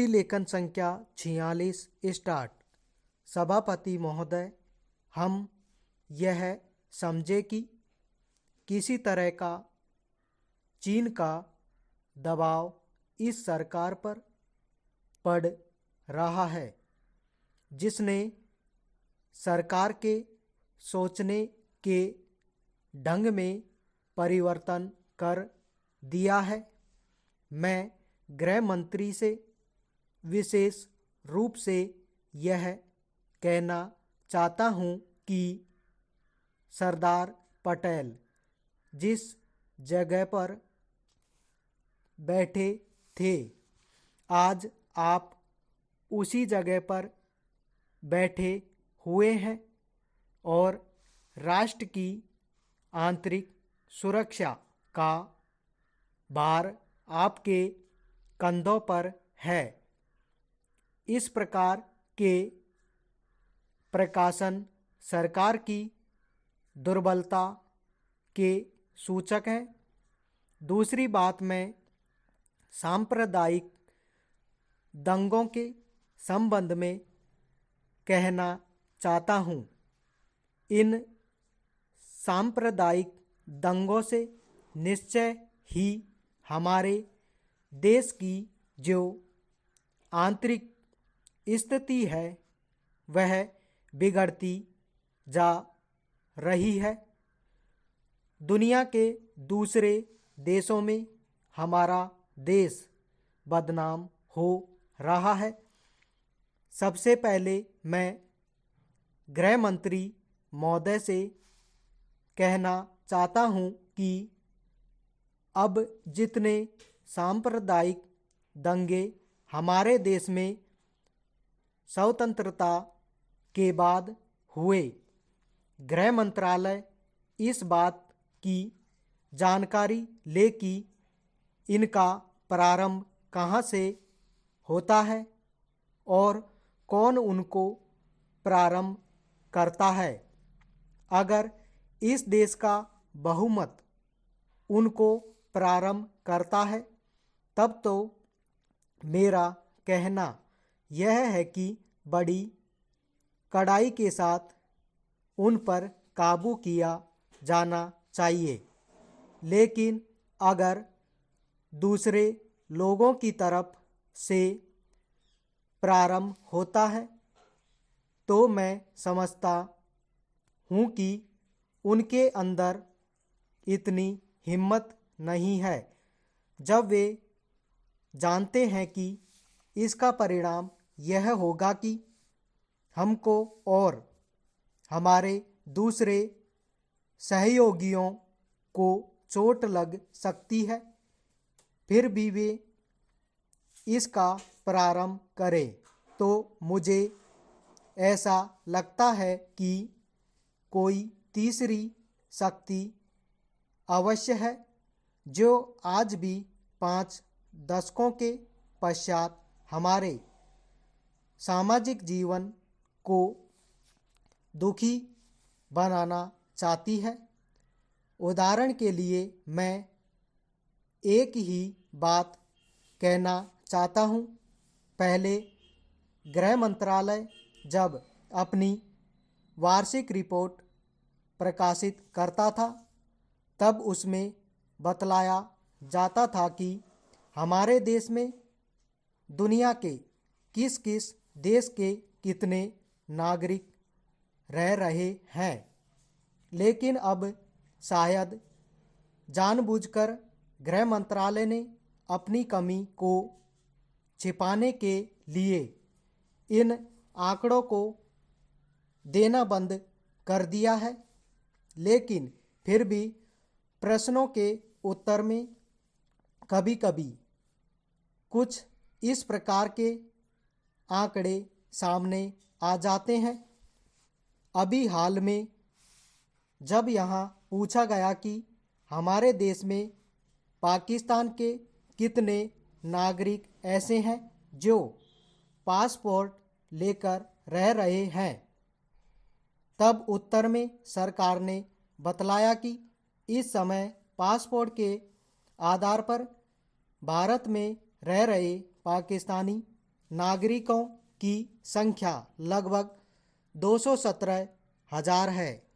Party लेखन संख्या 46 start. सभापति महोदय, हम यह समझे कि किसी तरह का चीन का दबाव इस सरकार पर पड़ रहा है, जिसने सरकार के सोचने के ढंग में परिवर्तन कर दिया है। मैं गृह मंत्री से विशेष रूप से यह कहना चाहता हूं कि सरदार पटेल जिस जगह पर बैठे थे, आज आप उसी जगह पर बैठे हुए हैं और राष्ट्र की आंतरिक सुरक्षा का भार आपके कंधों पर है। इस प्रकार के प्रकाशन सरकार की दुर्बलता के सूचक हैं। दूसरी बात, मैं सांप्रदायिक दंगों के संबंध में कहना चाहता हूं। इन सांप्रदायिक दंगों से निश्चय ही हमारे देश की जो आंतरिक स्थिति है वह बिगड़ती जा रही है। दुनिया के दूसरे देशों में हमारा देश बदनाम हो रहा है। सबसे पहले मैं गृह मंत्री महोदय से कहना चाहता हूं कि अब जितने सांप्रदायिक दंगे हमारे देश में स्वतंत्रता के बाद हुए, गृह मंत्रालय इस बात की जानकारी ले कि इनका प्रारंभ कहां से होता है और कौन उनको प्रारंभ करता है। अगर इस देश का बहुमत उनको प्रारंभ करता है, तब तो मेरा कहना यह है कि बड़ी कड़ाई के साथ उन पर काबू किया जाना चाहिए। लेकिन अगर दूसरे लोगों की तरफ से प्रारंभ होता है तो मैं समझता हूँ कि उनके अंदर इतनी हिम्मत नहीं है, जब वे जानते हैं कि इसका परिणाम यह होगा कि हमको और हमारे दूसरे सहयोगियों को चोट लग सकती है, फिर भी वे इसका प्रारंभ करें। तो मुझे ऐसा लगता है कि कोई तीसरी शक्ति अवश्य है, जो आज भी 5 दशकों के पश्चात हमारे सामाजिक जीवन को दुखी बनाना चाहती है। उदाहरण के लिए मैं एक ही बात कहना चाहता हूँ। पहले गृह मंत्रालय जब अपनी वार्षिक रिपोर्ट प्रकाशित करता था, तब उसमें बतलाया जाता था कि हमारे देश में दुनिया के किस किस देश के कितने नागरिक रह रहे हैं। लेकिन अब शायद जानबूझकर गृह मंत्रालय ने अपनी कमी को छिपाने के लिए इन आंकड़ों को देना बंद कर दिया है। लेकिन फिर भी प्रश्नों के उत्तर में कभी कभी कुछ इस प्रकार के आंकड़े सामने आ जाते हैं। अभी हाल में जब यहाँ पूछा गया कि हमारे देश में पाकिस्तान के कितने नागरिक ऐसे हैं जो पासपोर्ट लेकर रह रहे हैं, तब उत्तर में सरकार ने बतलाया कि इस समय पासपोर्ट के आधार पर भारत में रह रहे पाकिस्तानी नागरिकों की संख्या लगभग 217,000 है।